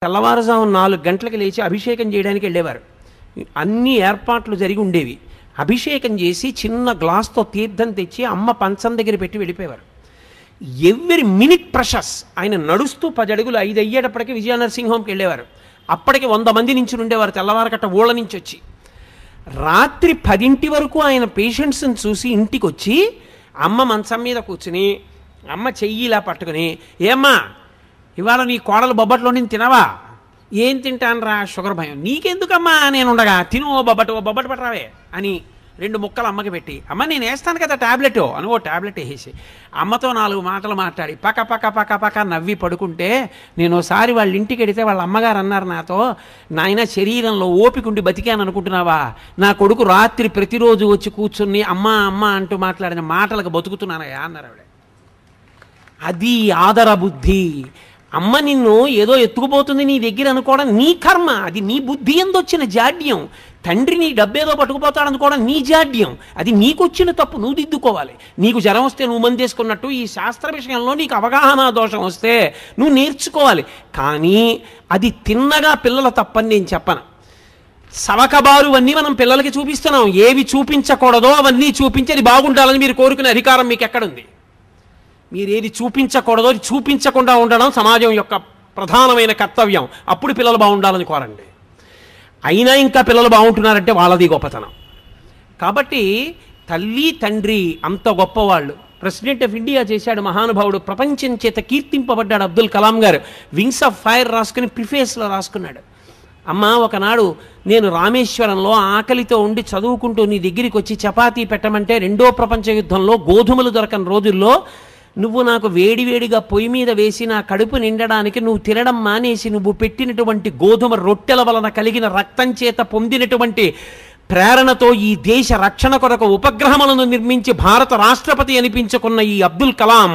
తెల్లవారుజాము 4 గంటలకు లేచి అభిషేకం చేయడానికి వెళ్ళేవారు. అన్ని ఏర్పాట్లు జరిగి ఉండేవి. అభిషేకం చేసి చిన్న గ్లాస్తో తీర్థం తెచ్చి అమ్మ పంచం దగ్గర పెట్టి వెళ్ళిపోయేవారు. Every minute ప్రషస్. ఆయన నడుస్తూ 10 అడుగులు 5 అయ్యేటప్పటికి విజయనరసింహంకి వెళ్ళేవారు. అప్పటికి 100 మంది నుంచి ఉండేవారు తెల్లవారకట్ట ఊళ్ళ నుంచి వచ్చి. రాత్రి 10 వరకు ఆయన పేషెంట్స్ని చూసి ఇంటికి వచ్చి అమ్మ మంచం మీద కూర్చుని అమ్మ చెయ్యి ఇలా పట్టుకుని, ఏమ్మా ఇవాళ నీ కోడలు బొబ్బట్లో నేను తినవా? ఏం తింటాను రా, షుగర్ భయం. నీకెందుకమ్మా నేను ఉండగా, తిను ఓ బొబ్బట్ పట్టరావే అని 2 ముక్కలు అమ్మకి పెట్టి, అమ్మ నేను వేస్తాను కదా ట్యాబ్లెట్ అని ఓ ట్యాబ్లెట్ వేసేసి అమ్మతో 4 మాటలు మాట్లాడి పక్క పక్క పక్క పక్క నవ్వి పడుకుంటే, నేను ఒకసారి వాళ్ళ ఇంటికి వెడితే వాళ్ళ అమ్మగారు అన్నారు నాతో, నాయన శరీరంలో ఓపికండి బతికాను అనుకుంటున్నావా? నా కొడుకు రాత్రి ప్రతిరోజు వచ్చి కూర్చుని అమ్మ అమ్మ అంటూ మాట్లాడిన మాటలకు బతుకుతున్నానయ్యా అన్నారు ఆవిడ. అది ఆదర బుద్ధి. అమ్మ నిన్ను ఏదో ఎత్తుకుపోతుంది నీ దగ్గర అనుకోవడం నీ కర్మ, అది నీ బుద్ధి ఎందొచ్చిన జాడ్యం. తండ్రి నీ డబ్బేదో పట్టుకుపోతాడు అనుకోవడం నీ జాడ్యం, అది నీకొచ్చిన తప్పు, నువ్వు దిద్దుకోవాలి. నీకు జ్వరం వస్తే నువ్వు మందేసుకున్నట్టు ఈ శాస్త్ర విషయంలో నీకు అవగాహన దోషం వస్తే నువ్వు నేర్చుకోవాలి. కానీ అది తిన్నగా పిల్లల తప్పని నేను చెప్పను. సవకబారు అన్నీ మనం పిల్లలకి చూపిస్తున్నాం. ఏవి చూపించకూడదో అవన్నీ చూపించి అది బాగుండాలని మీరు కోరుకునే అధికారం మీకు ఎక్కడుంది? మీరు ఏది చూపించకూడదో అది చూపించకుండా ఉండడం సమాజం యొక్క ప్రధానమైన కర్తవ్యం. అప్పుడు పిల్లలు బాగుండాలని కోరండి. అయినా ఇంకా పిల్లలు బాగుంటున్నారంటే వాళ్ళది గొప్పతనం. కాబట్టి తల్లి తండ్రి అంత గొప్పవాళ్ళు. ప్రెసిడెంట్ ఆఫ్ ఇండియా చేశాడు మహానుభావుడు, ప్రపంచం చేత కీర్తింపబడ్డాడు వింగ్స్ కలాం గారు. వింగ్స్ ఆఫ్ ఫైర్ రాసుకుని ప్రిఫేస్లో రాసుకున్నాడు, అమ్మ ఒకనాడు నేను రామేశ్వరంలో ఆకలితో ఉండి చదువుకుంటూ నీ దగ్గరికి వచ్చి చపాతీ పెట్టమంటే 2వ ప్రపంచ యుద్ధంలో గోధుమలు దొరకని రోజుల్లో నువ్వు నాకు వేడివేడిగా పొయ్యి మీద వేసి నా కడుపు నిండడానికి నువ్వు తినడం మానేసి నువ్వు పెట్టినటువంటి గోధుమ రొట్టెల వలన కలిగిన రక్తం చేత పొందినటువంటి ప్రేరణతో ఈ దేశ రక్షణ కొరకు ఉపగ్రహములను నిర్మించి భారత రాష్ట్రపతి అనిపించుకున్న ఈ అబ్దుల్ కలాం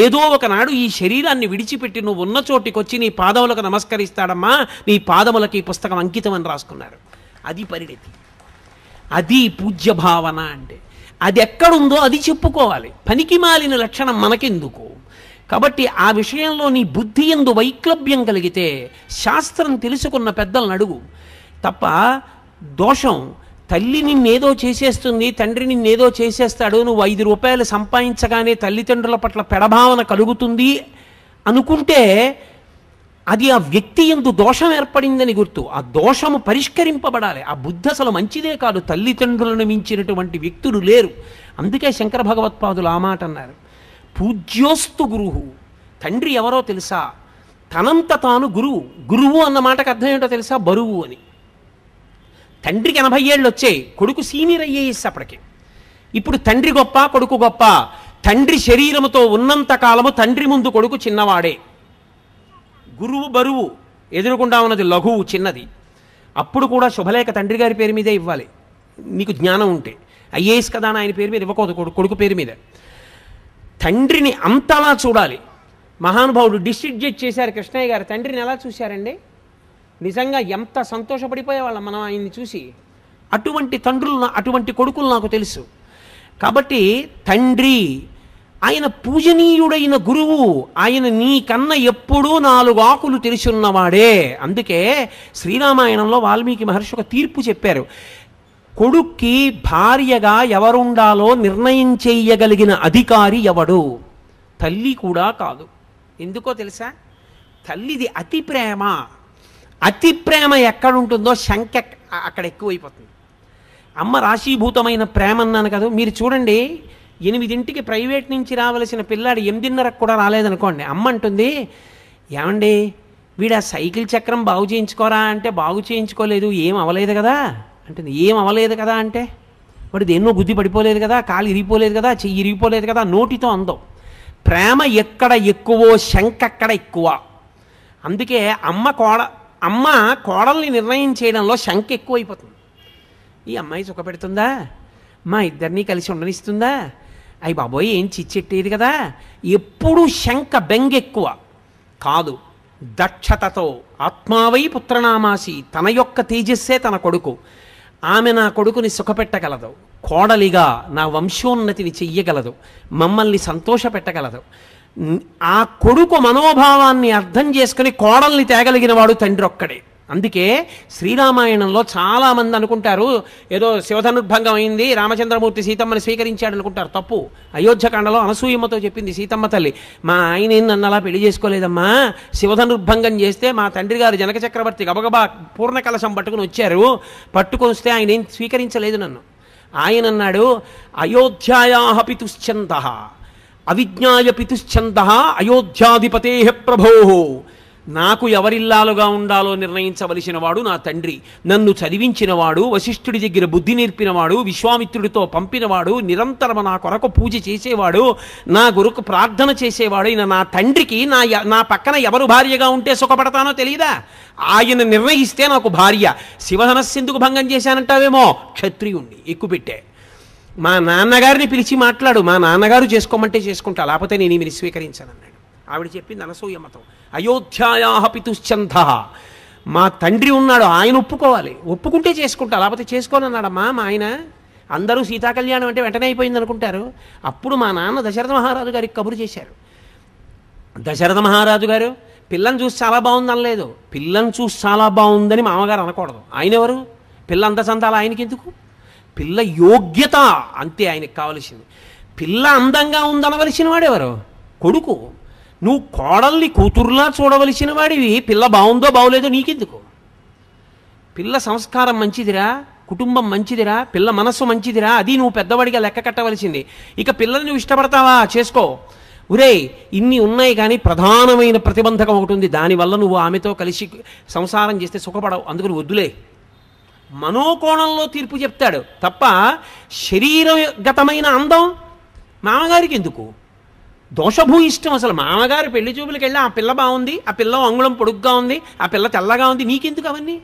ఏదో ఒకనాడు ఈ శరీరాన్ని విడిచిపెట్టి నువ్వు ఉన్న చోటికొచ్చి నీ పాదములకు నమస్కరిస్తాడమ్మా, నీ పాదములకు ఈ పుస్తకం అంకితం అని రాసుకున్నారు. అది పరిణితి, అది పూజ్య భావన. అంటే అది ఎక్కడుందో అది చెప్పుకోవాలి. పనికి మాలిన లక్షణం మనకెందుకు? కాబట్టి ఆ విషయంలో నీ బుద్ధి యందు వైక్లభ్యం కలిగితే శాస్త్రం తెలుసుకున్న పెద్దలను అడుగు తప్ప. దోషం తల్లి నిన్నేదో చేసేస్తుంది, తండ్రి నిన్నేదో చేసేస్తాడు, నువ్వు 5 రూపాయలు సంపాదించగానే తల్లిదండ్రుల పట్ల పెడభావన కలుగుతుంది అనుకుంటే అది ఆ వ్యక్తి యందు దోషం ఏర్పడిందని గుర్తు. ఆ దోషము పరిష్కరింపబడాలి. ఆ బుద్ధి అసలు మంచిదే కాదు. తల్లిదండ్రులను మించినటువంటి వ్యక్తులు లేరు. అందుకే శంకర భగవత్పాదులు ఆ మాట అన్నారు, పూజ్యోస్తు గురువు. తండ్రి ఎవరో తెలుసా? తనంత తాను గురువు. గురువు అన్న మాటకు అర్థం ఏంటో తెలుసా? బరువు అని. తండ్రికి 80 ఏళ్ళు వచ్చాయి, కొడుకు సీనియర్ అయ్యేసి అప్పటికి. ఇప్పుడు తండ్రి గొప్ప కొడుకు గొప్ప? తండ్రి శరీరముతో ఉన్నంత కాలము తండ్రి ముందు కొడుకు చిన్నవాడే. గురువు బరువు, ఎదురుకుండా ఉన్నది లఘువు చిన్నది. అప్పుడు కూడా శుభలేఖ తండ్రి గారి పేరు మీదే ఇవ్వాలి నీకు జ్ఞానం ఉంటే. ఐఏఎస్ కదా అని ఆయన పేరు మీద ఇవ్వకూడదు, కొడుకు పేరు మీద. తండ్రిని అంతలా చూడాలి. మహానుభావుడు డిస్ట్రిక్ట్ జడ్జ్ చేశారు కృష్ణయ్య గారు. తండ్రిని ఎలా చూశారండి? నిజంగా ఎంత సంతోషపడిపోయేవాళ్ళం మనం ఆయన్ని చూసి. అటువంటి తండ్రులు అటువంటి కొడుకులు నాకు తెలుసు. కాబట్టి తండ్రి ఆయన పూజనీయుడైన గురువు. ఆయన నీకన్నా ఎప్పుడూ 4 ఆకులు తెలిసున్నవాడే. అందుకే శ్రీరామాయణంలో వాల్మీకి మహర్షి ఒక తీర్పు చెప్పారు. కొడుక్కి భార్యగా ఎవరుండాలో నిర్ణయం చేయగలిగిన అధికారి ఎవడు? తల్లి కూడా కాదు. ఎందుకో తెలుసా? తల్లిది అతి ప్రేమ. అతి ప్రేమ ఎక్కడుంటుందో శంక అక్కడ ఎక్కువైపోతుంది. అమ్మ రాశీభూతమైన ప్రేమ అన్నాను కదా. మీరు చూడండి, 8ంటికి ప్రైవేట్ నుంచి రావలసిన పిల్లాడు 8:30కు కూడా రాలేదనుకోండి, అమ్మ అంటుంది, ఏమండి వీడు ఆ సైకిల్ చక్రం బాగు చేయించుకోరా అంటే, బాగు చేయించుకోలేదు, ఏం అవ్వలేదు కదా అంటుంది. ఏం అవ్వలేదు కదా అంటే, వాడు దేన్నో గుద్ది పడిపోలేదు కదా, కాలు ఇరిగిపోలేదు కదా, చెయ్యి ఇరిగిపోలేదు కదా, నోటితో అందం. ప్రేమ ఎక్కడ ఎక్కువో శంక అక్కడ ఎక్కువ. అందుకే అమ్మ కోడల్ని నిర్ణయం చేయడంలో శంక ఎక్కువైపోతుంది. ఈ అమ్మాయి సుఖపెడుతుందా, మా ఇద్దరినీ కలిసి ఉండనిస్తుందా, అయ్యి బాబోయ్ ఏం చిచ్చెట్టేది కదా, ఎప్పుడూ శంక బెంగెక్కువ కాదు. దక్షతతో ఆత్మావై పుత్రనామాసి, తన యొక్క తేజస్సే తన కొడుకు. ఆమె నా కొడుకుని సుఖపెట్టగలదు, కోడలిగా నా వంశోన్నతిని చెయ్యగలదు, మమ్మల్ని సంతోషపెట్టగలదు. ఆ కొడుకు మనోభావాన్ని అర్థం చేసుకుని కోడల్ని తేగలిగిన వాడు తండ్రి ఒక్కడే. అందుకే శ్రీరామాయణంలో చాలామంది అనుకుంటారు ఏదో శివధనుర్భంగం అయింది, రామచంద్రమూర్తి సీతమ్మని స్వీకరించాడు అనుకుంటారు. తప్పు. అయోధ్యకాండలో అనసూయమ్మతో చెప్పింది సీతమ్మ తల్లి, మా ఆయన నన్ను అలా పెళ్లి చేసుకోలేదమ్మా, శివధనుర్భంగం చేస్తే మా తండ్రి గారు జనక చక్రవర్తి గబగబా పూర్ణ కలశం పట్టుకుని వచ్చారు, పట్టుకొని వస్తే ఆయన ఏం స్వీకరించలేదు నన్ను. ఆయన అన్నాడు, అయోధ్యాయాః పితుశ్చందః అవిజ్ఞాయ పితుశ్చందః అయోధ్యాధిపతే ప్రభోః. నాకు ఎవరిల్లాలుగా ఉండాలో నిర్ణయించవలసిన వాడు నా తండ్రి, నన్ను చదివించినవాడు, వశిష్ఠుడి దగ్గర బుద్ధి నేర్పినవాడు, విశ్వామిత్రుడితో పంపినవాడు, నిరంతరం నా కొరకు పూజ చేసేవాడు, నా గురుకు ప్రార్థన చేసేవాడు అయిన నా తండ్రికి నా పక్కన ఎవరు భార్యగా ఉంటే సుఖపడతానో తెలియదా? ఆయన నిర్ణయిస్తే నాకు భార్య. శివధనస్సెందుకు భంగం చేశానంటావేమో, క్షత్రియుణ్ణి ఎక్కుపెట్టే. మా నాన్నగారిని పిలిచి మాట్లాడు, మా నాన్నగారు చేసుకోమంటే చేసుకుంటా, లేకపోతే నేను ఈమెను స్వీకరించానన్నాడు. ఆవిడ చెప్పింది అనసూయమ్మతో, అయోధ్యాయాః పితుశ్చందః, మా తండ్రి ఉన్నాడు, ఆయన ఒప్పుకోవాలి, ఒప్పుకుంటే చేసుకుంటా, లేకపోతే చేసుకోనన్నాడమ్మా మా ఆయన. అందరూ సీతాకళ్యాణం అంటే వెంటనే అయిపోయింది అనుకుంటారు. అప్పుడు మా నాన్న దశరథ మహారాజు గారికి కబురు చేశారు. దశరథ మహారాజు గారు పిల్లని చూసి చాలా బాగుంది అనలేదు, పిల్లని చూసి చాలా బాగుందని మామగారు అనకూడదు. ఆయన ఎవరు? పిల్ల అంత చందాలి ఆయనకి ఎందుకు? పిల్ల యోగ్యత అంతే ఆయనకి కావలసింది. పిల్ల అందంగా ఉందనవలసిన వాడెవరు? కొడుకు. నువ్వు కోడల్ని కూతురులా చూడవలసిన వాడివి, పిల్ల బాగుందో బాగోలేదో నీకెందుకు? పిల్ల సంస్కారం మంచిదిరా, కుటుంబం మంచిదిరా, పిల్ల మనస్సు మంచిదిరా, అది నువ్వు పెద్దవాడిగా లెక్క కట్టవలసింది. ఇక పిల్లల్ని నువ్వు ఇష్టపడతావా, చేసుకో. ఒరే ఇన్ని ఉన్నాయి కానీ ప్రధానమైన ప్రతిబంధకం ఒకటి ఉంది, దానివల్ల నువ్వు ఆమెతో కలిసి సంసారం చేస్తే సుఖపడవు, అందుకని వద్దులే. మనోకోణంలో తీర్పు చెప్తాడు తప్ప శరీరగతమైన అందం మామగారికి ఎందుకు? దోషభూయిష్టం. అసలు మామగారు పెళ్లి చూపులకు వెళ్ళి ఆ పిల్ల బాగుంది, ఆ పిల్ల అంగుళం పొడుగ్గా ఉంది, ఆ పిల్ల తెల్లగా ఉంది, నీకెందుకు అవన్నీ?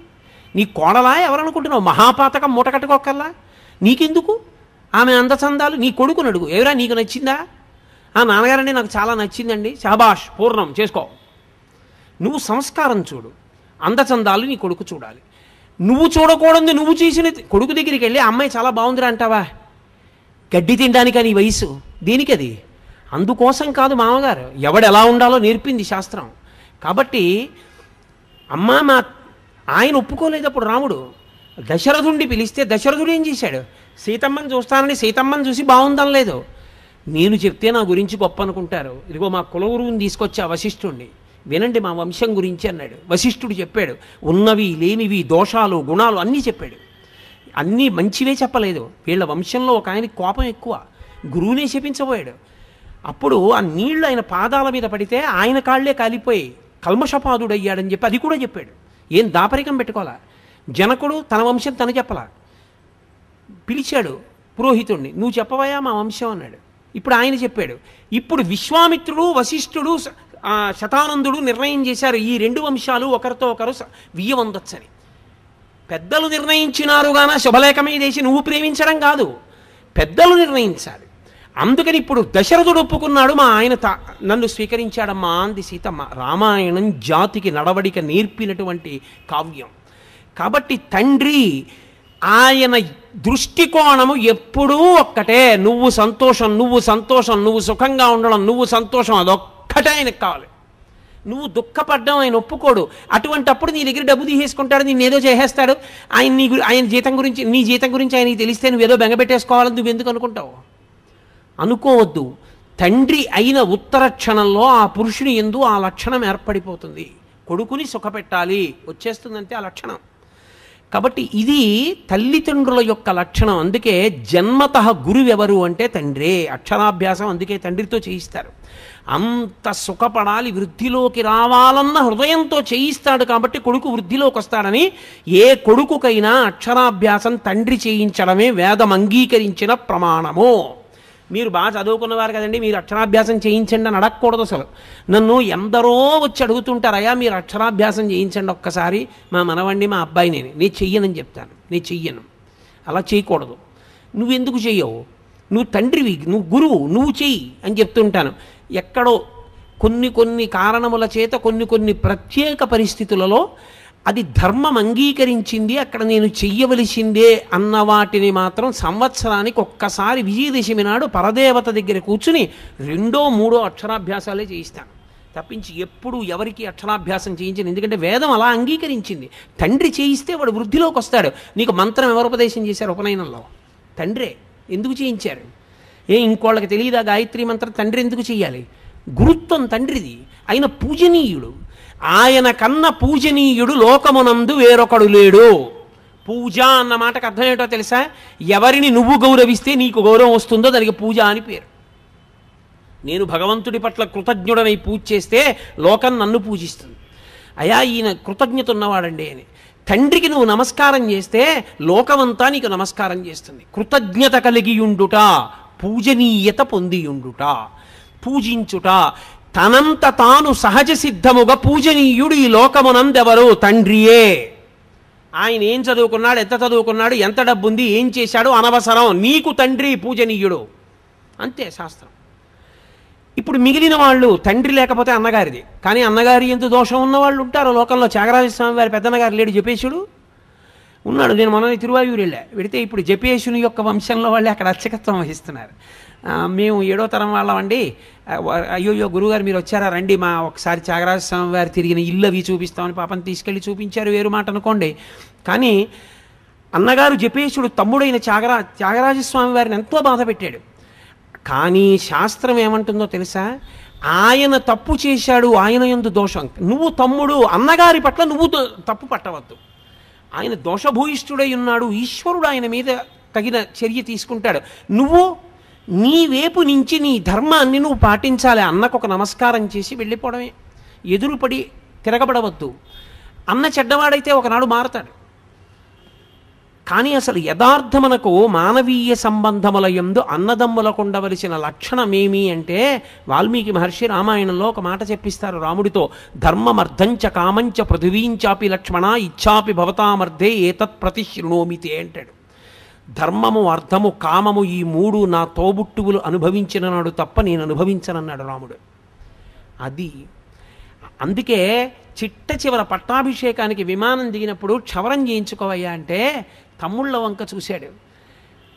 నీ కోడలా ఎవరనుకుంటున్నావు? మహాపాతకం మూట కట్టుకోకల్లా నీకెందుకు ఆమె అందచందాలు? నీ కొడుకుని అడుగు, ఎవరా నీకు నచ్చిందా? ఆ నాన్నగారండి నాకు చాలా నచ్చిందండి, శాబాష్ పూర్ణం చేసుకో. నువ్వు సంస్కారం చూడు, అందచందాలు నీ కొడుకు చూడాలి. నువ్వు చూడకూడదు, నువ్వు చేసిన కొడుకు దగ్గరికి వెళ్ళి అమ్మాయి చాలా బాగుందిరా అంటావా? గడ్డి తినడానికా నీ వయసు? దేనికి అది? అందుకోసం కాదు మామగారు, ఎవడు ఎలా ఉండాలో నేర్పింది శాస్త్రం. కాబట్టి మా ఆయన ఒప్పుకోలేదు. అప్పుడు రాముడు దశరథుడిని పిలిస్తే దశరథుడు ఏం చేశాడు? సీతమ్మని చూస్తానని సీతమ్మని చూసి బాగుందని లేదు, నేను చెప్తే నా గురించి గొప్ప అనుకుంటారు, ఇదిగో మా కులగురువుని తీసుకొచ్చా వశిష్ఠుడిని, వినండి మా వంశం గురించి అన్నాడు. వశిష్ఠుడు చెప్పాడు, ఉన్నవి లేనివి దోషాలు గుణాలు అన్నీ చెప్పాడు. అన్నీ మంచివే చెప్పలేదు. వీళ్ళ వంశంలో ఒక ఆయనకి కోపం ఎక్కువ, గురువునే శపించబోయాడు. అప్పుడు ఆ నీళ్లు ఆయన పాదాల మీద పడితే ఆయన కాళ్లే కాలిపోయి కల్మషపాదుడయ్యాడని చెప్పి అది కూడా చెప్పాడు. ఏం దాపరికం పెట్టుకోవాలా? జనకుడు తన వంశం తను చెప్పలా, పిలిచాడు పురోహితుడిని, నువ్వు చెప్పవయా మా వంశం అన్నాడు. ఇప్పుడు ఆయన చెప్పాడు. ఇప్పుడు విశ్వామిత్రుడు వశిష్ఠుడు శతానందుడు నిర్ణయం చేశారు, ఈ రెండు వంశాలు ఒకరితో ఒకరు వియ్యవందొచ్చని. పెద్దలు నిర్ణయించినారు గాన శుభలేఖమే చేసి నువ్వు ప్రేమించడం కాదు, పెద్దలు నిర్ణయించాలి. అందుకని ఇప్పుడు దశరథుడు ఒప్పుకున్నాడు, మా ఆయన నన్ను స్వీకరించాడమ్మా అంది సీతమ్మ. రామాయణం జాతికి నడవడిక నేర్పినటువంటి కావ్యం. కాబట్టి తండ్రి ఆయన దృష్టికోణము ఎప్పుడూ ఒక్కటే, నువ్వు సంతోషం, నువ్వు సంతోషం, నువ్వు సుఖంగా ఉండడం, నువ్వు సంతోషం, అదొక్కటే ఆయనకు కావాలి. నువ్వు దుఃఖపడ్డం ఆయన ఒప్పుకోడు. అటువంటప్పుడు నీ దగ్గర డబ్బు తీసేసుకుంటాడు, నిన్నేదో చేసేస్తాడు. ఆయన జీతం గురించి, నీ జీతం గురించి ఆయనకి తెలిస్తే నువ్వేదో బెంగపెట్టేసుకోవాలని నువ్వెందుకు అనుకుంటావు? అనుకోవద్దు. తండ్రి అయిన ఉత్తర క్షణంలో ఆ పురుషుని యందు ఆ లక్షణం ఏర్పడిపోతుంది. కొడుకుని సుఖపెట్టాలి వచ్చేస్తుందంటే ఆ లక్షణం. కాబట్టి ఇది తల్లిదండ్రుల యొక్క లక్షణం. అందుకే జన్మతః గురువెవరు అంటే తండ్రే. అక్షరాభ్యాసం అందుకే తండ్రితో చేయిస్తారు. అంత సుఖపడాలి, వృద్ధిలోకి రావాలన్న హృదయంతో చేయిస్తాడు. కాబట్టి కొడుకు వృద్ధిలోకి వస్తాడని ఏ కొడుకుకైనా అక్షరాభ్యాసం తండ్రి చేయించడమే వేదం అంగీకరించిన ప్రమాణము. మీరు బాగా చదువుకున్నవారు కదండి, మీరు అక్షరాభ్యాసం చేయించండి అని అడగకూడదు. అసలు నన్ను ఎందరో వచ్చి అడుగుతుంటారయ్యా మీరు అక్షరాభ్యాసం చేయించండి ఒక్కసారి, మా మనవండి మా అబ్బాయి నేను చెయ్యనని చెప్తాను. నేను చెయ్యను, అలా చేయకూడదు. నువ్వెందుకు చెయ్యవు? నువ్వు తండ్రివి, నువ్వు గురువు, నువ్వు చెయ్యి అని చెప్తుంటాను. ఎక్కడో కొన్ని కారణముల చేత కొన్ని ప్రత్యేక పరిస్థితులలో అది ధర్మం అంగీకరించింది, అక్కడ నేను చెయ్యవలసిందే అన్న వాటిని మాత్రం సంవత్సరానికి ఒక్కసారి విజయదశమి నాడు పరదేవత దగ్గర కూర్చుని 2, 3 అక్షరాభ్యాసాలే చేయిస్తాను తప్పించి ఎప్పుడు ఎవరికి అక్షరాభ్యాసం చేయించను. ఎందుకంటే వేదం అలా అంగీకరించింది. తండ్రి చేయిస్తే వాడు వృద్ధిలోకి వస్తాడు. నీకు మంత్రం ఎవరు ఉపదేశం చేశారు ఉపనయనంలో? తండ్రే. ఎందుకు చేయించారు? ఇంకోళ్ళకి తెలియదా గాయత్రి మంత్రం? తండ్రి ఎందుకు చేయాలి? గురుత్వం తండ్రిది. ఆయన పూజనీయుడు. ఆయన కన్న పూజనీయుడు లోకమునందు వేరొకడు లేడు. పూజ అన్న మాటకు అర్థం ఏంటో తెలుసా? ఎవరిని నువ్వు గౌరవిస్తే నీకు గౌరవం వస్తుందో దానికి పూజ అని పేరు. నేను భగవంతుడి పట్ల కృతజ్ఞుడనై పూజ చేస్తే లోకం నన్ను పూజిస్తుంది. అయా ఈయన కృతజ్ఞత ఉన్నవాడండి అని. తండ్రికి నువ్వు నమస్కారం చేస్తే లోకమంతా నీకు నమస్కారం చేస్తుంది. కృతజ్ఞత కలిగియుండుట, పూజనీయత పొందియుండుట, పూజించుట. తనంత తాను సహజ సిద్ధముగా పూజనీయుడు ఈ లోకమునందెవరు? తండ్రియే. ఆయన ఏం చదువుకున్నాడు, ఎంత చదువుకున్నాడు, ఎంత డబ్బుంది, ఏం చేశాడు అనవసరం. నీకు తండ్రి పూజనీయుడు, అంతే శాస్త్రం. ఇప్పుడు మిగిలిన వాళ్ళు తండ్రి లేకపోతే అన్నగారిది. కానీ అన్నగారి ఎంత దోషం ఉన్నవాళ్ళు ఉంటారు లోకంలో. త్యాగరాజస్వామి వారి పెద్దన్నగారు లేడు, జపేశుడు ఉన్నాడు. నేను మొన్న తిరువాయూరు వెడితే ఇప్పుడు జపేశుని యొక్క వంశంలో వాళ్ళే అక్కడ అర్చకత్వం వహిస్తున్నారు. మేము 7వ తరం వాళ్ళమండి. అయ్యోయ్యో గురువుగారు మీరు వచ్చారా, రండి మా ఒకసారి త్యాగరాజస్వామి వారు తిరిగిన ఇల్లు అవి చూపిస్తామని పాపం తీసుకెళ్ళి చూపించారు. వేరు మాట అనుకోండి. కానీ అన్నగారు జపేశుడు తమ్ముడైన త్యాగరాజస్వామి వారిని ఎంతో బాధ పెట్టాడు. కానీ శాస్త్రం ఏమంటుందో తెలుసా? ఆయన తప్పు చేశాడు, ఆయన యందు దోషం. నువ్వు తమ్ముడు, అన్నగారి పట్ల నువ్వు తప్పు పట్టవద్దు. ఆయన దోషభూయిష్ఠుడై ఉన్నాడు, ఈశ్వరుడు ఆయన మీద తగిన చర్య తీసుకుంటాడు. నువ్వు నీ వైపు నుంచి నీ ధర్మాన్ని నువ్వు పాటించాలి. అన్నకు ఒక నమస్కారం చేసి వెళ్ళిపోవడమే. ఎదురుపడి తిరగబడవద్దు. అన్న చెడ్డవాడైతే ఒకనాడు మారతాడు. కానీ అసలు యథార్థమునకు మానవీయ సంబంధముల యందు అన్నదమ్ములకు ఉండవలసిన లక్షణమేమి అంటే వాల్మీకి మహర్షి రామాయణంలో ఒక మాట చెప్పిస్తారు రాముడితో. ధర్మమర్థంచ కామంచ పృథివీంచాపి లక్ష్మణ ఇచ్చాపి భవతామర్థే ఏతత్ ప్రతిశృణోమితే అంటాడు. ధర్మము, అర్థము, కామము ఈ 3 నా తోబుట్టువులు అనుభవించిన నాడు తప్ప నేను అనుభవించనన్నాడు రాముడు. అది అందుకే చిట్ట చివర పట్టాభిషేకానికి విమానం దిగినప్పుడు క్షవరం చేయించుకోవయ్యా అంటే తమ్ముళ్ళ వంక చూశాడు.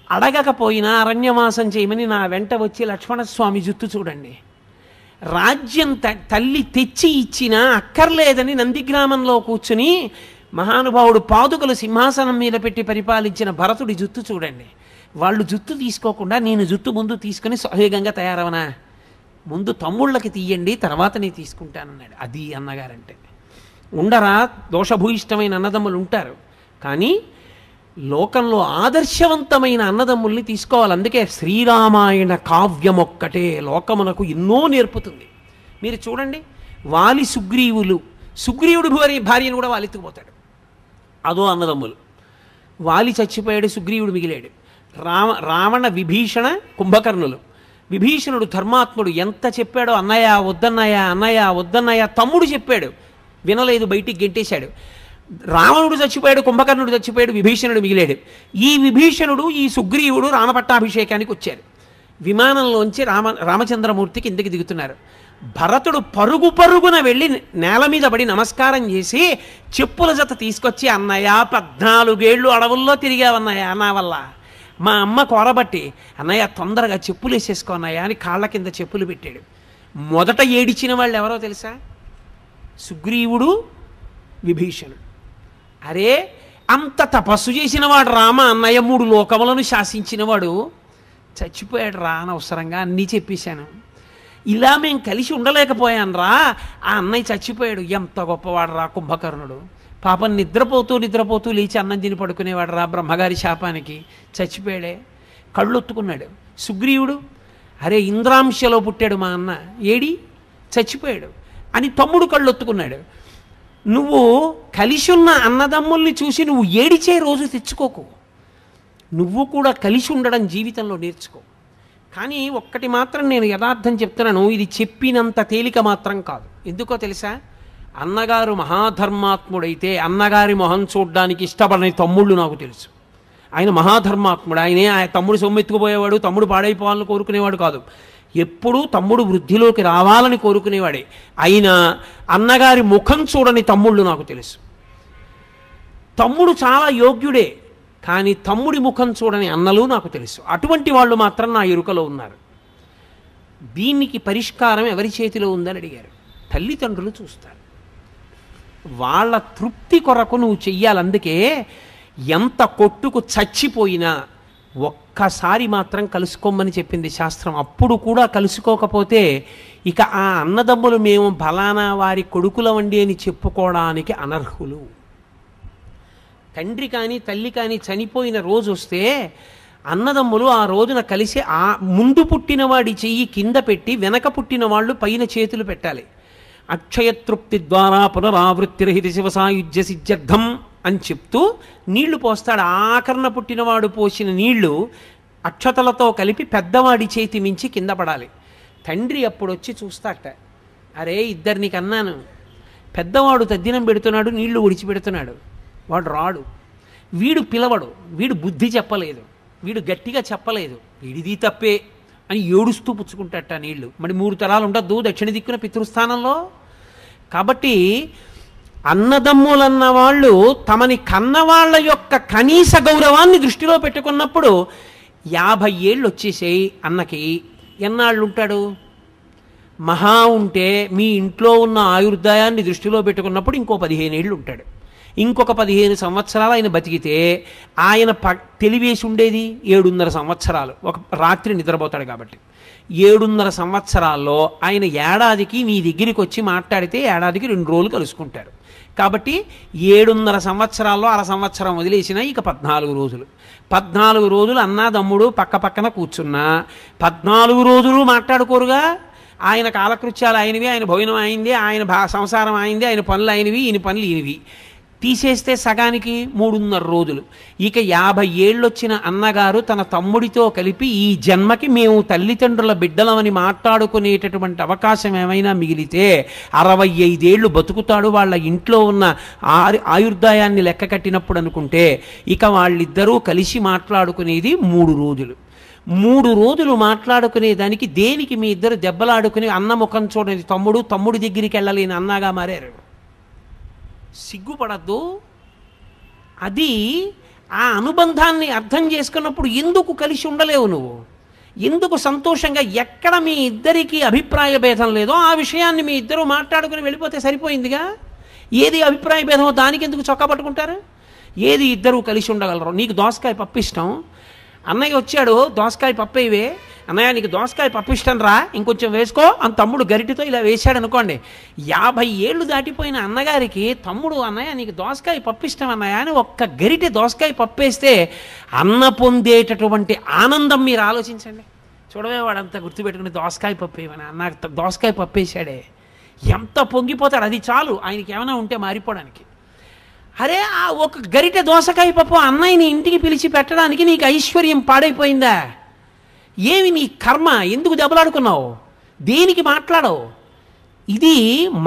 అడగకపోయినా అరణ్యవాసం చేయమని నా వెంట వచ్చి లక్ష్మణస్వామి జుత్తు చూడండి. రాజ్యం తల్లి తెచ్చి ఇచ్చినా అక్కర్లేదని నందిగ్రామంలో కూర్చుని మహానుభావుడు పాదుకలు సింహాసనం మీద పెట్టి పరిపాలించిన భరతుడి జుత్తు చూడండి. వాళ్ళు జుత్తు తీసుకోకుండా నేను జుత్తు ముందు తీసుకుని సహేగంగా తయారవనా? ముందు తమ్ముళ్ళకి తీయండి, తర్వాత నేను తీసుకుంటానన్నాడు. అది అన్నగారంటే. ఉండరా దోషభూయిష్టమైన అన్నదమ్ములు ఉంటారు, కానీ లోకంలో ఆదర్శవంతమైన అన్నదమ్ముల్ని తీసుకోవాలి. అందుకే శ్రీరామాయణ కావ్యం ఒక్కటే లోకమునకు ఎన్నో నేర్పుతుంది. మీరు చూడండి, వాలి సుగ్రీవులు, సుగ్రీవుడు భార్యను కూడా వాలెత్తుకుపోతాడు. అదో అన్నదమ్ములు. వాలి చచ్చిపోయాడు, సుగ్రీవుడు మిగిలాడు. రావణ విభీషణ కుంభకర్ణులు. విభీషణుడు ధర్మాత్ముడు, ఎంత చెప్పాడో అన్నయ్య వద్దన్నయ్య, అన్నయ్య వద్దన్నయ్య. తమ్ముడు చెప్పాడు, వినలేదు, బయటికి గెంటేశాడు. రావణుడు చచ్చిపోయాడు, కుంభకర్ణుడు చచ్చిపోయాడు, విభీషణుడు మిగిలాడు. ఈ విభీషణుడు ఈ సుగ్రీవుడు రామపట్టాభిషేకానికి వచ్చారు. విమానంలోంచి రామచంద్రమూర్తి కిందకి దిగుతున్నారు. భరతుడు పరుగున వెళ్ళి నేల మీద పడి నమస్కారం చేసి చెప్పుల జత తీసుకొచ్చి, అన్నయ్య 14 ఏళ్ళు అడవుల్లో తిరిగావన్నయ్య నా వల్ల, మా అమ్మ కోరబట్టి, అన్నయ్య తొందరగా చెప్పులు వేసేసుకో అన్నయ్య అని కాళ్ళ కింద చెప్పులు పెట్టాడు. మొదట ఏడిచిన వాళ్ళు ఎవరో తెలుసా? సుగ్రీవుడు, విభీషణుడు. అరే అంత తపస్సు చేసినవాడు రామ, అన్నయ్య 3 లోకములను శాసించినవాడు చచ్చిపోయాడు రా, అనవసరంగా అన్నీ చెప్పేశాను, ఇలా మేము కలిసి ఉండలేకపోయాను రా, ఆ అన్నయ్య చచ్చిపోయాడు, ఎంత గొప్పవాడు రా కుంభకర్ణుడు, పాపం నిద్రపోతూ లేచి అన్నం తిని పడుకునేవాడు రా, బ్రహ్మగారి శాపానికి చచ్చిపోయాడే. కళ్ళొత్తుకున్నాడు. సుగ్రీవుడు, అరే ఇంద్రాంశలో పుట్టాడు మా అన్న, ఏడి చచ్చిపోయాడు అని తమ్ముడు కళ్ళొత్తుకున్నాడు. నువ్వు కలిసి ఉన్న అన్నదమ్ముల్ని చూసి నువ్వు ఏడిచే రోజు తెచ్చుకోకు. నువ్వు కూడా కలిసి ఉండడం జీవితంలో నేర్చుకో. కానీ ఒక్కటి మాత్రం నేను యథార్థం చెప్తున్నాను, ఇది చెప్పినంత తేలిక మాత్రం కాదు. ఎందుకో తెలుసా? అన్నగారు మహాధర్మాత్ముడైతే అన్నగారి మొహం చూడ్డానికి ఇష్టపడని తమ్ముళ్ళు నాకు తెలుసు. ఆయన మహాధర్మాత్ముడు. ఆయనే ఆ తమ్ముడు సొమ్మెత్తుకుపోయేవాడు, తమ్ముడు పాడైపోవాలని కోరుకునేవాడు కాదు. ఎప్పుడూ తమ్ముడు వృద్ధిలోకి రావాలని కోరుకునేవాడే. అయినా అన్నగారి ముఖం చూడని తమ్ముళ్ళు నాకు తెలుసు. తమ్ముడు చాలా యోగ్యుడే, కానీ తమ్ముడి ముఖం చూడని అన్నలు నాకు తెలుసు. అటువంటి వాళ్ళు మాత్రం నా ఎరుకలో ఉన్నారు. దీనికి పరిష్కారం ఎవరి చేతిలో ఉందని అడిగారు. తల్లిదండ్రులు చూస్తారు. వాళ్ళ తృప్తి కొరకు నువ్వు చెయ్యాలి. అందుకే ఎంత కొట్టుకు చచ్చిపోయినా ఒక్కసారి మాత్రం కలుసుకోమని చెప్పింది శాస్త్రం. అప్పుడు కూడా కలుసుకోకపోతే ఇక ఆ అన్నదమ్ములు మేము ఫలానా వారి కొడుకులవండి అని చెప్పుకోవడానికి అనర్హులు. తండ్రి కానీ తల్లి కానీ చనిపోయిన రోజు వస్తే అన్నదమ్ములు ఆ రోజున కలిసి ఆ ముందు పుట్టినవాడి చెయ్యి కింద పెట్టి వెనక పుట్టిన వాళ్ళు పైన చేతులు పెట్టాలి. అక్షయతృప్తి ద్వారా పునరావృత్తిరహిత శివసాయుధ్య సిద్ధ్యర్థం అని చెప్తూ నీళ్లు పోస్తాడు. ఆకరణ పుట్టినవాడు పోసిన నీళ్లు అక్షతలతో కలిపి పెద్దవాడి చేతి మించి కింద పడాలి. తండ్రి అప్పుడు వచ్చి చూస్తాట, అరే ఇద్దరిని కన్నాను, పెద్దవాడు తద్దినం పెడుతున్నాడు, నీళ్లు ఒడిచిపెడుతున్నాడు, వాడు రాడు, వీడు పిలవడు, వీడు బుద్ధి చెప్పలేదు, వీడు గట్టిగా చెప్పలేదు, వీడిది తప్పే అని ఏడుస్తూ పుచ్చుకుంటాట నీళ్లు. మరి 3 తరాలు ఉండద్దు దక్షిణ దిక్కున పితృస్థానంలో. కాబట్టి అన్నదమ్ములన్న వాళ్ళు తమని కన్నవాళ్ల యొక్క కనీస గౌరవాన్ని దృష్టిలో పెట్టుకున్నప్పుడు 50 ఏళ్ళు వచ్చేసేయి అన్నకి ఎన్నాళ్ళు ఉంటాడు? మహా ఉంటే మీ ఇంట్లో ఉన్న ఆయుర్దాయాన్ని దృష్టిలో పెట్టుకున్నప్పుడు ఇంకో 15 ఏళ్ళు ఉంటాడు. ఇంకొక 15 సంవత్సరాలు ఆయన బతికితే ఆయన తెలివేసి ఉండేది 7.5 సంవత్సరాలు. ఒక రాత్రి నిద్రపోతాడు కాబట్టి 7.5 సంవత్సరాల్లో ఆయన ఏడాదికి మీ దగ్గరికి వచ్చి మాట్లాడితే ఏడాదికి 2 రోజులు కలుసుకుంటారు. కాబట్టి 7.5 సంవత్సరాల్లో అర సంవత్సరం వదిలేసిన ఇక 14 రోజులు. 14 రోజులు అన్నాదమ్ముడు పక్క పక్కన కూర్చున్నా 14 రోజులు మాట్లాడుకోరుగా. ఆయన కాలకృత్యాలు ఆయనవి, ఆయన భోజనం అయింది, ఆయన సంసారం అయింది, ఆయన పనులు అయినవి, ఈయన పనులు ఈయనవి. తీసేస్తే సగానికి 3.5 రోజులు. ఇక 50 ఏళ్ళు వచ్చిన అన్నగారు తన తమ్ముడితో కలిపి ఈ జన్మకి మేము తల్లిదండ్రుల బిడ్డలమని మాట్లాడుకునేటటువంటి అవకాశం ఏమైనా మిగిలితే 65 ఏళ్ళు బతుకుతాడు. వాళ్ళ ఇంట్లో ఉన్న ఆయుర్దాయాన్ని లెక్క కట్టినప్పుడు అనుకుంటే ఇక వాళ్ళిద్దరూ కలిసి మాట్లాడుకునేది 3 రోజులు. 3 రోజులు మాట్లాడుకునే దానికి దేనికి మీ ఇద్దరు దెబ్బలాడుకుని అన్న ముఖం చూడని తమ్ముడి దగ్గరికి వెళ్ళలేని అన్నగా మారారు. సిగ్గుపడద్దు. అది ఆ అనుబంధాన్ని అర్థం చేసుకున్నప్పుడు ఎందుకు కలిసి ఉండలేవు నువ్వు? ఎందుకు సంతోషంగా ఎక్కడ మీ ఇద్దరికి అభిప్రాయ భేదం లేదో ఆ విషయాన్ని మీ ఇద్దరు మాట్లాడుకుని వెళ్ళిపోతే సరిపోయిందిగా. ఏది అభిప్రాయ భేదమో దానికి ఎందుకు చొక్కా పట్టుకుంటారు? ఏది ఇద్దరు కలిసి ఉండగలరు. నీకు దోసకాయ పప్పు ఇష్టం, అన్నయ్య వచ్చాడు దోసకాయ పప్పు ఇవే, అన్నయ్య నీకు దోసకాయ పప్పు ఇష్టం రా, ఇంకొంచెం వేసుకో అని తమ్ముడు గరిటితో ఇలా వేశాడు అనుకోండి. 50 ఏళ్ళు దాటిపోయిన అన్నగారికి తమ్ముడు అన్నయ్య నీకు దోసకాయ పప్పు ఇష్టం అన్నయ్య అని ఒక్క గరిటె దోసకాయ పప్పు వేస్తే అన్న పొందేటటువంటి ఆనందం మీరు ఆలోచించండి. చూడవే వాడంతా గుర్తుపెట్టుకుని దోసకాయ పప్పు వేయమని నాకు దోసకాయ పప్పు వేసాడే ఎంత పొంగిపోతాడు. అది చాలు ఆయనకి ఏమైనా ఉంటే మారిపోవడానికి. అరే ఆ ఒక గరిటె దోసకాయ పప్పు అన్నయ్యని ఇంటికి పిలిచి పెట్టడానికి నీకు ఐశ్వర్యం పాడైపోయిందా? ఏమి నీ కర్మ? ఎందుకు దెబ్బలాడుకున్నావు? దేనికి మాట్లాడవు? ఇది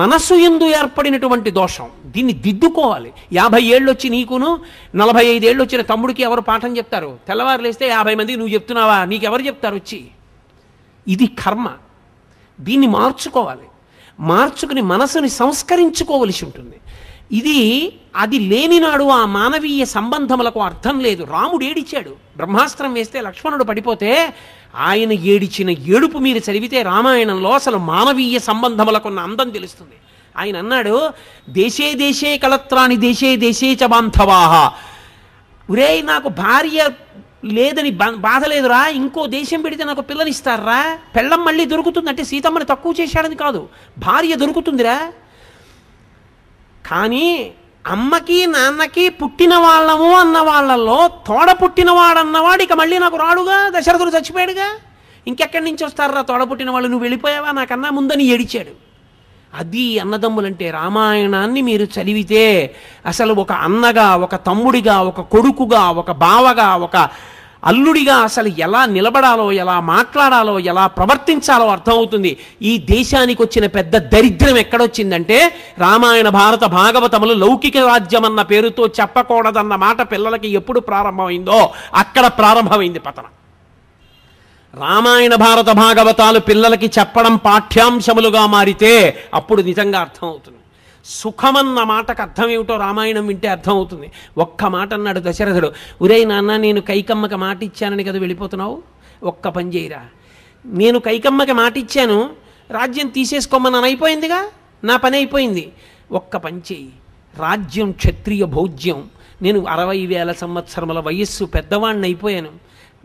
మనసు యందు ఏర్పడినటువంటి దోషం. దీన్ని దిద్దుకోవాలి. 50 ఏళ్ళు వచ్చి నీకును 45 ఏళ్ళు వచ్చిన తమ్ముడికి ఎవరు పాఠం చెప్తారు? తెల్లవారు లేస్తే 50 మందికి నువ్వు చెప్తున్నావా? నీకెవరు చెప్తారు వచ్చి? ఇది కర్మ. దీన్ని మార్చుకోవాలి. మార్చుకుని మనసుని సంస్కరించుకోవలసి ఉంటుంది. అది లేనినాడు ఆ మానవీయ సంబంధములకు అర్థం లేదు. రాముడు ఏడిచాడు, బ్రహ్మాస్త్రం వేస్తే లక్ష్మణుడు పడిపోతే ఆయన ఏడిచిన ఏడుపు మీరు చదివితే రామాయణంలో అసలు మానవీయ సంబంధములకున్న అందం తెలుస్తుంది. ఆయన అన్నాడు, దేశే దేశే కళత్రాని దేశే దేశే చ బాంధవాహ. ఒరే నాకు భార్య లేదని బాధ లేదురా, ఇంకో దేశం పెడితే నాకు పిల్లనిస్తారా? పెళ్ళం మళ్ళీ దొరుకుతుంది అంటే సీతమ్మని తక్కువ చేశాడని కాదు, భార్య దొరుకుతుందిరా. కానీ అమ్మకి నాన్నకి పుట్టిన వాళ్ళము అన్న వాళ్ళల్లో తోడ పుట్టినవాడన్నవాడు ఇక మళ్ళీ నాకు రాడుగా, దశరథుడు చచ్చిపోయాడుగా, ఇంకెక్కడి నుంచి వస్తారా తోడ పుట్టిన వాళ్ళు? నువ్వు వెళ్ళిపోయావా నాకన్నా ముందని ఏడిచాడు. అది అన్నదమ్ములంటే. రామాయణాన్ని మీరు చదివితే అసలు ఒక అన్నగా, ఒక తమ్ముడిగా, ఒక కొడుకుగా, ఒక బావగా, ఒక అల్లుడిగా అసలు ఎలా నిలబడాలో, ఎలా మాట్లాడాలో, ఎలా ప్రవర్తించాలో అర్థమవుతుంది. ఈ దేశానికి వచ్చిన పెద్ద దరిద్రం ఎక్కడొచ్చిందంటే రామాయణ భారత భాగవతములు లౌకిక రాజ్యం అన్న పేరుతో చెప్పకూడదన్న మాట పిల్లలకి ఎప్పుడు ప్రారంభమైందో అక్కడ ప్రారంభమైంది పతనం. రామాయణ భారత భాగవతాలు పిల్లలకి చెప్పడం పాఠ్యాంశములుగా మారితే అప్పుడు నిజంగా అర్థమవుతుంది. సుఖమన్న మాటకు అర్థం ఏమిటో రామాయణం వింటే అర్థమవుతుంది. ఒక్క మాట అన్నాడు దశరథుడు, ఒరే నాన్న నేను కైకమ్మకి మాట ఇచ్చానని కదా వెళ్ళిపోతున్నావు, ఒక్క పని చేయరా, నేను కైకమ్మకి మాట ఇచ్చాను, రాజ్యం తీసేసుకోమని అయిపోయిందిగా, నా పని అయిపోయింది, ఒక్క పని చేయి, రాజ్యం క్షత్రియ భోజ్యం, నేను 60,000 సంవత్సరముల వయస్సు పెద్దవాణ్ణి అయిపోయాను,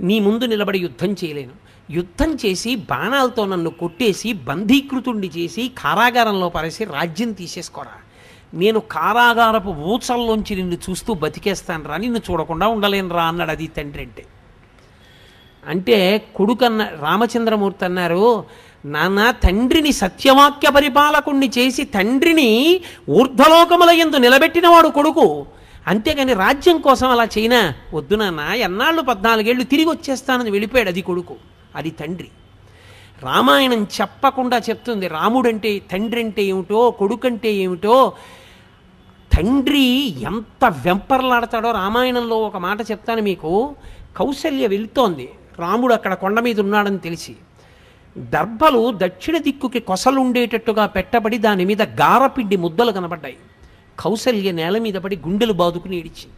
నీ ముందు నిలబడి యుద్ధం చేయలేను, యుద్ధం చేసి బాణాలతో నన్ను కొట్టేసి బంధీకృతుణ్ణి చేసి కారాగారంలో పరేసి రాజ్యం తీసేసుకోరా, నేను కారాగారపు ఊచల్లోంచి నిన్ను చూస్తూ బతికేస్తాను రా, నిన్ను చూడకుండా ఉండలేను రా అన్నాడు. అది తండ్రి అంటే కొడుకన్న రామచంద్రమూర్తి అన్నారు, నాన్న తండ్రిని సత్యవాక్య పరిపాలకుణ్ణి చేసి తండ్రిని ఊర్ధ్వలోకముల యందు నిలబెట్టినవాడు కొడుకు, అంతేగాని రాజ్యం కోసం అలా చేయనా, వద్దు నాన్న, ఎన్నాళ్ళు 14 ఏళ్ళు తిరిగి వచ్చేస్తానని వెళ్ళిపోయాడు. అది కొడుకు, అది తండ్రి. రామాయణం చెప్పకుండా చెప్తుంది రాముడంటే తండ్రి అంటే ఏమిటో, కొడుకంటే ఏమిటో. తండ్రి ఎంత వెంపర్లాడతాడో రామాయణంలో ఒక మాట చెప్తాను మీకు. కౌసల్య వెళుతోంది, రాముడు అక్కడ కొండ మీద ఉన్నాడని తెలిసి దర్భలు దక్షిణ దిక్కుకి కొసలుండేటట్టుగా పెట్టబడి దాని మీద గారపిండి ముద్దలు కనబడ్డాయి. కౌసల్య నేల మీద పడి గుండెలు బాదుకుని ఏడిచింది.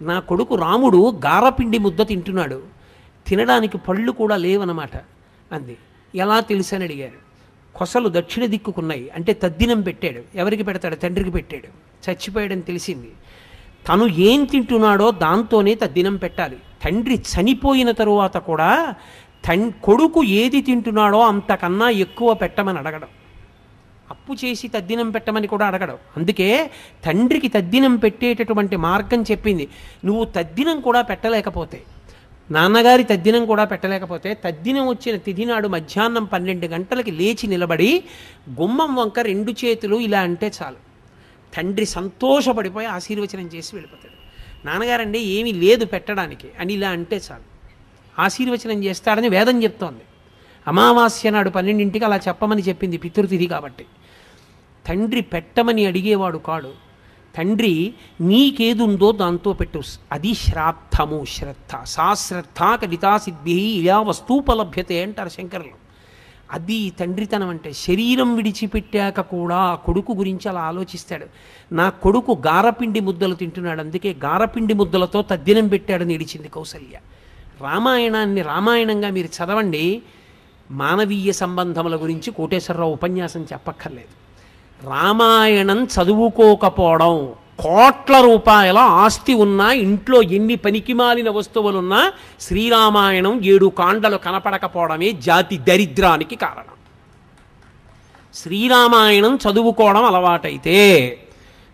నా కొడుకు రాముడు గారపిండి ముద్ద తింటున్నాడు, తినడానికి పళ్ళు కూడా లేవన్నమాట అంది. ఎలా తెలుసని అడిగారు. కొసలు దక్షిణ దిక్కుకున్నాయి అంటే తద్దినం పెట్టాడు. ఎవరికి పెడతాడు? తండ్రికి పెట్టాడు. చచ్చిపోయాడని తెలిసింది. తను ఏం తింటున్నాడో దాంతోనే తద్దినం పెట్టాలి. తండ్రి చనిపోయిన తరువాత కూడా కొడుకు ఏది తింటున్నాడో అంతకన్నా ఎక్కువ పెట్టమని అడగడం, అప్పు చేసి తద్దినం పెట్టమని కూడా అడగడం. అందుకే తండ్రికి తద్దినం పెట్టేటటువంటి మార్గం చెప్పింది. నువ్వు తద్దినం కూడా పెట్టలేకపోతే, నాన్నగారి తద్దినం కూడా పెట్టలేకపోతే, తద్దినం వచ్చిన తిథి నాడు మధ్యాహ్నం 12 గంటలకి లేచి నిలబడి గుమ్మం వంక 2 చేతులు ఇలా అంటే చాలు, తండ్రి సంతోషపడిపోయి ఆశీర్వచనం చేసి వెళ్ళిపోతాడు. నాన్నగారండి ఏమీ లేదు పెట్టడానికి అని ఇలా అంటే చాలు, ఆశీర్వచనం చేస్తాడని వేదం చెప్తోంది. అమావాస్య నాడు 12ంటికి అలా చెప్పమని చెప్పింది, పితృతిథి కాబట్టి. తండ్రి పెట్టమని అడిగేవాడు కాడు. తండ్రి నీకేదుందో దాంతో పెట్టు, అది శ్రాద్ధము. శ్రద్ధ సా శ్రద్ధ కలితా సిద్ధి ఇలా వస్తూపలభ్యతే అంటారు శంకరులు. అది తండ్రితనం అంటే. శరీరం విడిచిపెట్టాక కూడా కొడుకు గురించి అలా ఆలోచిస్తాడు. నా కొడుకు గారపిండి ముద్దలు తింటున్నాడు, అందుకే గారపిండి ముద్దలతో తద్దినం పెట్టాడని ఏడిచింది కౌసల్య. రామాయణాన్ని రామాయణంగా మీరు చదవండి. మానవీయ సంబంధముల గురించి కోటేశ్వరరావు ఉపన్యాసం చెప్పక్కర్లేదు. రామాయణం చదువుకోకపోవడం, కోట్ల రూపాయల ఆస్తి ఉన్నా, ఇంట్లో ఎన్ని పనికిమాలిన వస్తువులున్నా శ్రీరామాయణం 7 కాండలు కనపడకపోవడమే జాతి దరిద్రానికి కారణం. శ్రీరామాయణం చదువుకోవడం అలవాటైతే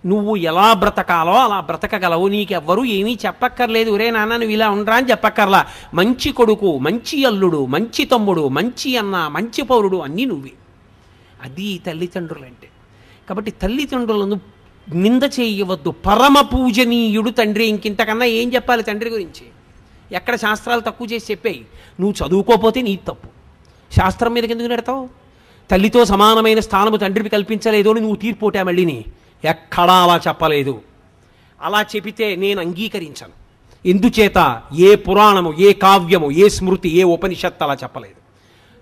నువ్వు ఎలా బ్రతకాలో అలా బ్రతకగలవు. నీకెవ్వరూ ఏమీ చెప్పక్కర్లేదు. ఒరే నాన్న నువ్వు ఇలా ఉండరా అని చెప్పక్కర్లా. మంచి కొడుకు, మంచి అల్లుడు, మంచి తమ్ముడు, మంచి అన్న, మంచి పౌరుడు అన్నీ నువ్వే. అది తల్లిదండ్రులంటే. కాబట్టి తల్లిదండ్రులను నింద చేయవద్దు. పరమ పూజనీయుడు తండ్రి. ఇంకింతకన్నా ఏం చెప్పాలి తండ్రి గురించి? ఎక్కడ శాస్త్రాలు తక్కువ చేసి చెప్పాయి. నువ్వు చదువుకోపోతే నీ తప్పు. శాస్త్రం మీదకి ఎందుకు నెడతావు? తల్లితో సమానమైన స్థానము తండ్రికి కల్పించలేదు అని నువ్వు తీర్పోటా మళ్ళీని. ఎక్కడా అలా చెప్పలేదు. అలా చెబితే నేను అంగీకరించను. ఎందుచేత ఏ పురాణము, ఏ కావ్యము, ఏ స్మృతి, ఏ ఉపనిషత్తు అలా చెప్పలేదు.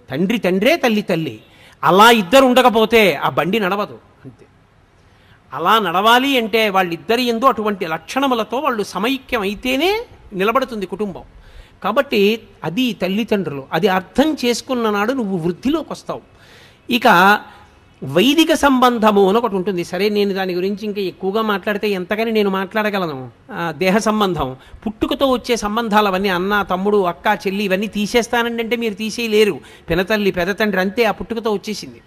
తండ్రి తండ్రే, తల్లి తల్లి. అలా ఇద్దరు ఉండకపోతే ఆ బండి నడవదు. అంతే. అలా నడవాలి అంటే వాళ్ళిద్దరి యందు అటువంటి లక్షణములతో వాళ్ళు సమైక్యం అయితేనే నిలబడుతుంది కుటుంబం. కాబట్టి అది తల్లిదండ్రులు. అది అర్థం చేసుకున్న నాడు నువ్వు వృద్ధిలోకి వస్తావు. ఇక వైదిక సంబంధము అని ఒకటి ఉంటుంది. సరే, నేను దాని గురించి ఇంకా ఎక్కువగా మాట్లాడితే ఎంతగాని నేను మాట్లాడగలను. దేహ సంబంధం, పుట్టుకతో వచ్చే సంబంధాలు అవన్నీ, అన్న తమ్ముడు అక్క చెల్లి ఇవన్నీ తీసేస్తానండి అంటే మీరు తీసేయలేరు. పినతల్లి పెదతండ్రి అంతే, ఆ పుట్టుకతో వచ్చేసింది.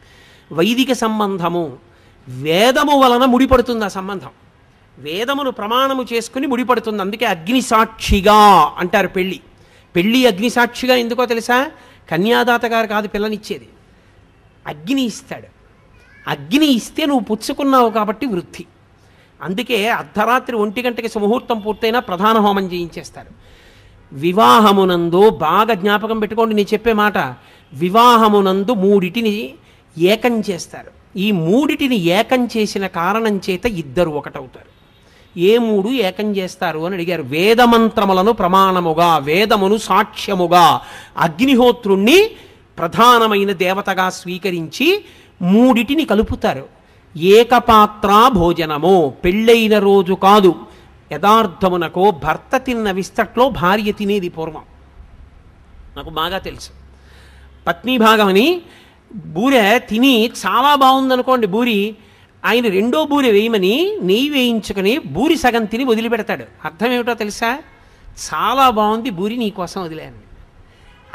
వైదిక సంబంధము వేదము వలన ముడిపడుతుంది. ఆ సంబంధం వేదమును ప్రమాణము చేసుకుని ముడిపడుతుంది. అందుకే అగ్నిసాక్షిగా అంటారు. పెళ్ళి అగ్నిసాక్షిగా ఎందుకో తెలుసా? కన్యాదాత గారు కాదు పిల్లనిచ్చేది, అగ్ని ఇస్తాడు. అగ్ని ఇస్తే నువ్వు పుచ్చుకున్నావు కాబట్టి వృద్ధి. అందుకే అర్ధరాత్రి 1 గంటకి సుముహూర్తం పూర్తయినా ప్రధాన హోమం చేయించేస్తారు. వివాహమునందు బాగా జ్ఞాపకం పెట్టుకోండి నేను చెప్పే మాట. వివాహమునందు 3 ఏకం చేస్తారు. ఈ 3 ఏకం చేసిన కారణం చేత ఇద్దరు ఒకటవుతారు. ఏ 3 ఏకం చేస్తారు అని అడిగారు. వేదమంత్రములను ప్రమాణముగా, వేదమును సాక్ష్యముగా, అగ్నిహోత్రుణ్ణి ప్రధానమైన దేవతగా స్వీకరించి 3 కలుపుతారు. ఏకపాత్రా భోజనము, పెళ్ళైన రోజు కాదు, యథార్థమునకు భర్త తిన్న విస్తట్లో భార్య తినేది పూర్వం. నాకు బాగా తెలుసు. పత్నీభాగం అని బూరె తిని చాలా బాగుందనుకోండి బూరి, ఆయన రెండో బూరె వేయమని నెయ్యి వేయించుకొని బూరి సగం తిని వదిలిపెడతాడు. అర్థం ఏమిటో తెలుసా? చాలా బాగుంది బూరి, నీకోసం వదిలేను.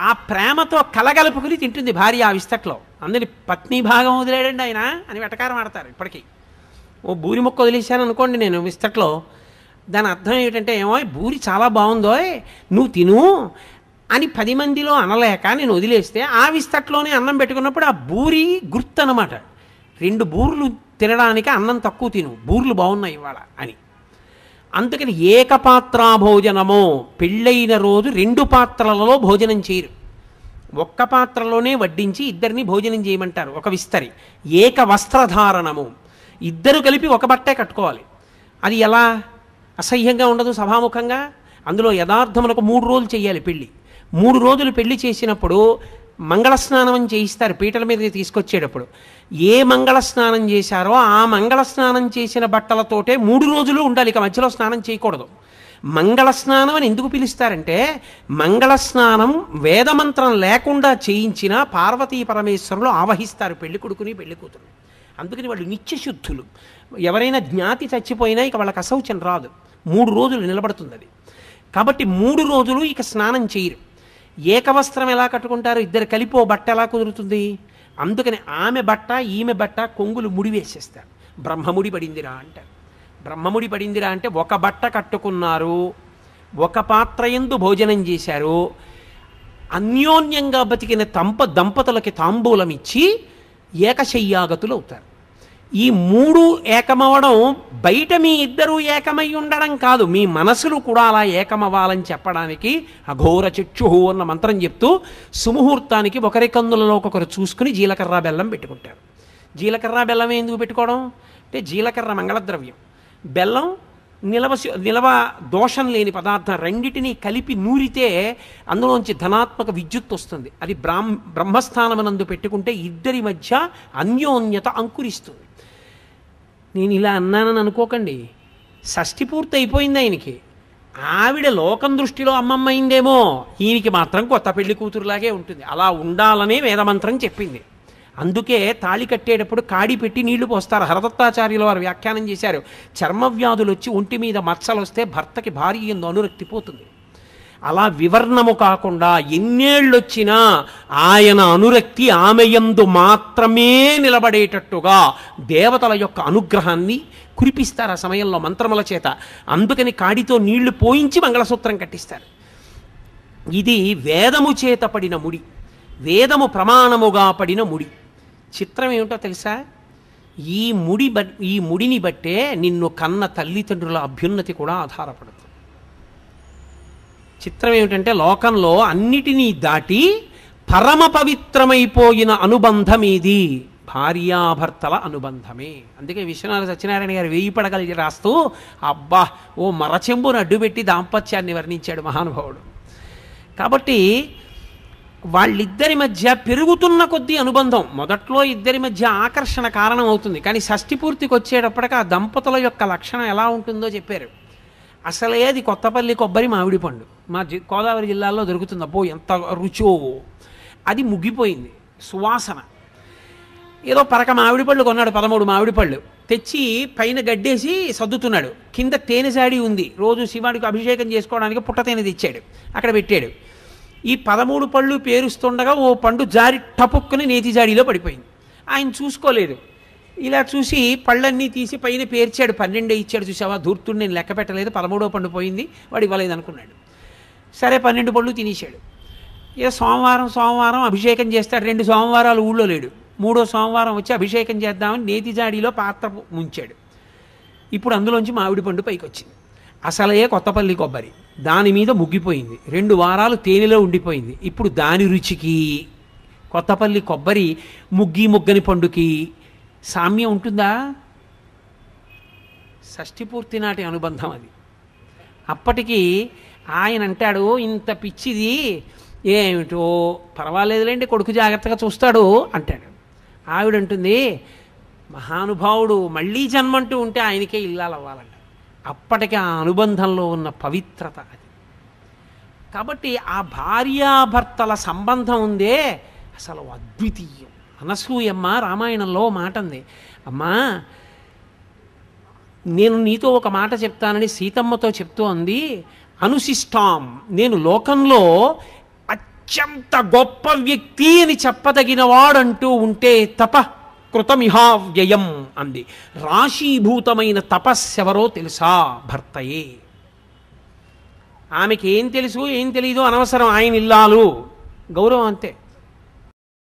ఆ ప్రేమతో కలగలుపుకుని తింటుంది భార్య ఆ విస్తట్లో. అందరి పత్ని భాగం వదిలేడండి ఆయన అని వెటకారం ఆడతారు ఇప్పటికీ. ఓ బూరి మొక్క వదిలేశాను అనుకోండి నేను విస్తట్లో, దాని అర్థం ఏమిటంటే, ఏమో బూరి చాలా బాగుందో నువ్వు తిను అని 10 మందిలో అనలేక నేను వదిలేస్తే ఆ విస్తట్లోనే అన్నం పెట్టుకున్నప్పుడు ఆ బూరి గుర్తు అనమాట. 2 బూర్లు తినడానికి అన్నం తక్కువ తిను, బూర్లు బాగున్నాయి ఇవాళ అని. అందుకని ఏకపాత్రా భోజనము, పెళ్ళైన రోజు 2 పాత్రలలో భోజనం చేయరు, ఒక్క పాత్రలోనే వడ్డించి ఇద్దరిని భోజనం చేయమంటారు. ఒక విస్తరి. ఏక వస్త్రధారణము, ఇద్దరు కలిపి ఒక బట్టే కట్టుకోవాలి. అది ఎలా? అసహ్యంగా ఉండదు సభాముఖంగా. అందులో యథార్థములకు 3 రోజులు చేయాలి పెళ్ళి. 3 రోజులు పెళ్లి చేసినప్పుడు మంగళస్నానం అని చేయిస్తారు పీటల మీద తీసుకొచ్చేటప్పుడు. ఏ మంగళస్నానం చేశారో ఆ మంగళస్నానం చేసిన బట్టలతోటే 3 రోజులు ఉండాలి, ఇక మధ్యలో స్నానం చేయకూడదు. మంగళస్నానం అని ఎందుకు పిలుస్తారంటే, మంగళస్నానం వేదమంత్రం లేకుండా చేయించిన పార్వతీ పరమేశ్వరులు ఆవహిస్తారు పెళ్లి కొడుకుని పెళ్లి కూతురు. అందుకని వాళ్ళు నిత్యశుద్ధులు. ఎవరైనా జ్ఞాతి చచ్చిపోయినా ఇక వాళ్ళకి అశౌచం రాదు, 3 రోజులు నిలబడుతుంది అది. కాబట్టి 3 రోజులు ఇక స్నానం చేయరు. ఏకవస్త్రం ఎలా కట్టుకుంటారు? ఇద్దరు కలిపి ఓ బట్ట ఎలా కుదురుతుంది? అందుకని ఆమె బట్ట ఈమె బట్ట కొంగులు ముడివేసేస్తారు. బ్రహ్మముడి పడిందిరా అంటారు. బ్రహ్మముడి పడిందిరా అంటే ఒక బట్ట కట్టుకున్నారు, ఒక పాత్ర యందు భోజనం చేశారు, అన్యోన్యంగా బతికిన దంపతులకి తాంబూలం ఇచ్చి ఏకశయ్యాగతులు అవుతారు. ఈ 3 ఏకమవడం బయట మీ ఇద్దరూ ఏకమై ఉండడం కాదు, మీ మనసులు కూడా అలా ఏకమవ్వాలని చెప్పడానికి అఘోర చక్షుహు అన్న మంత్రం చెప్తూ సుముహూర్తానికి ఒకరి కందులలో ఒకరు చూసుకుని జీలకర్ర బెల్లం పెట్టుకుంటారు. జీలకర్ర బెల్లం ఎందుకు పెట్టుకోవడం అంటే, జీలకర్ర మంగళద్రవ్యం, బెల్లం నిలవ దోషం లేని పదార్థం. రెండిటినీ కలిపి నూరితే అందులోంచి ధనాత్మక విద్యుత్ వస్తుంది. అది బ్రహ్మస్థానమునందు పెట్టుకుంటే ఇద్దరి మధ్య అన్యోన్యత అంకురిస్తుంది. నేను ఇలా అన్నానని అనుకోకండి, షష్ఠి పూర్తి అయిపోయింది ఆయనకి. ఆవిడ లోకం దృష్టిలో అమ్మమ్మ అయిందేమో, ఈయనకి మాత్రం కొత్త పెళ్లి కూతురులాగే ఉంటుంది. అలా ఉండాలనే వేదమంత్రం చెప్పింది. అందుకే తాళి కట్టేటప్పుడు కాడి పెట్టి నీళ్లు పోస్తారు. హరదత్తాచార్యుల వారు వ్యాఖ్యానం చేశారు, చర్మవ్యాధులు వచ్చి ఒంటి మీద మచ్చలు వస్తే భర్తకి భార్య యందు అనురక్తి పోతుంది. అలా వివర్ణము కాకుండా ఎన్నేళ్ళొచ్చినా ఆయన అనురక్తి ఆమె యందు మాత్రమే నిలబడేటట్టుగా దేవతల యొక్క అనుగ్రహాన్ని కురిపిస్తారు ఆ సమయంలో మంత్రముల చేత. అందుకని కాడితో నీళ్లు పోయించి మంగళసూత్రం కట్టిస్తారు. ఇది వేదము చేత పడిన ముడి, వేదము ప్రమాణముగా పడిన ముడి. చిత్రం ఏమిటో తెలుసా? ఈ ముడిని బట్టే నిన్ను కన్న తల్లిదండ్రుల అభ్యున్నతి కూడా ఆధారపడుతుంది. చిత్రం ఏమిటంటే, లోకంలో అన్నిటినీ దాటి పరమ పవిత్రమైపోయిన అనుబంధం ఇది భార్యాభర్తల అనుబంధమే. అందుకే విశ్వనాథ సత్యనారాయణ గారు 1000 పడగలు రాస్తూ అబ్బా ఓ మరచెంబును అడ్డుపెట్టి దాంపత్యాన్ని వర్ణించాడు మహానుభావుడు. కాబట్టి వాళ్ళిద్దరి మధ్య పెరుగుతున్న కొద్దీ అనుబంధం, మొదట్లో ఇద్దరి మధ్య ఆకర్షణ కారణం అవుతుంది, కానీ షష్ఠి పూర్తికి వచ్చేటప్పటికి ఆ దంపతుల యొక్క లక్షణం ఎలా ఉంటుందో చెప్పారు. అసలే అది కొత్తపల్లి కొబ్బరి మామిడి పండు మా గోదావరి జిల్లాలో దొరుకుతుంది. అబ్బో ఎంత రుచో, అది ముగ్గిపోయింది సువాసన. ఏదో పరక మామిడి పళ్ళు కొన్నాడు, 13 మామిడి పళ్ళు తెచ్చి పైన గడ్డేసి సర్దుతున్నాడు. కింద తేనె జాడి ఉంది, రోజు శివాడికి అభిషేకం చేసుకోవడానికి పుట్ట తేనె తెచ్చాడు, అక్కడ పెట్టాడు. ఈ 13 పళ్ళు పేరుస్తుండగా ఓ పండు జారి టపుక్కుని నేతి జాడీలో పడిపోయింది. ఆయన చూసుకోలేదు, ఇలా చూసి పళ్ళన్నీ తీసి పైన పేర్చాడు. 12 ఇచ్చాడు. చూసావా ధూర్తుడు, నేను లెక్క పెట్టలేదు, 13వ పండు పోయింది, వాడు ఇవ్వలేదు అనుకున్నాడు. సరే 12 పళ్ళు తినేశాడు. ఇక సోమవారం అభిషేకం చేస్తాడు. 2 సోమవారాలు ఊళ్ళో లేడు. 3వ సోమవారం వచ్చి అభిషేకం చేద్దామని నేతి జాడీలో పాత్ర ముంచాడు. ఇప్పుడు అందులోంచి మామిడి పండు పైకి వచ్చింది. అసలే కొత్తపల్లి కొబ్బరి, దాని మీద ముగ్గిపోయింది. 2 వారాలు తేనెలో ఉండిపోయింది. ఇప్పుడు దాని రుచికి కొత్తపల్లి కొబ్బరి ముగ్గని పండుకి సామ్యం ఉంటుందా? షష్ఠి పూర్తి నాటి అనుబంధం అది. అప్పటికి ఆయన అంటాడు, ఇంత పిచ్చిది ఏమిటో పర్వాలేదులేండి, కొడుకు జాగ్రత్తగా చూస్తాడు అంటాడు. ఆవిడంటుంది, మహానుభావుడు మళ్ళీ జన్మంటూ ఉంటే ఆయనకే ఇల్లాలు అవ్వాలంట. అప్పటికి ఆ అనుబంధంలో ఉన్న పవిత్రత అది. కాబట్టి ఆ భార్యాభర్తల సంబంధం ఉందే అసలు అద్వితీయం. అనసూయమ్మ రామాయణంలో మాట ఉంది, అమ్మా నేను నీతో ఒక మాట చెప్తానని సీతమ్మతో చెప్తూ అంది, అనుశిష్టాం, నేను లోకంలో అత్యంత గొప్ప వ్యక్తి అని చెప్పదగిన వాడంటూ ఉంటే తప కృతమిహావ్యయం అంది. రాశీభూతమైన తపస్సెవరో తెలుసా? భర్తయే. ఆమెకి ఏం తెలుసు ఏం తెలీదు అనవసరం, ఆయన ఇల్లాలు గౌరవం అంతే.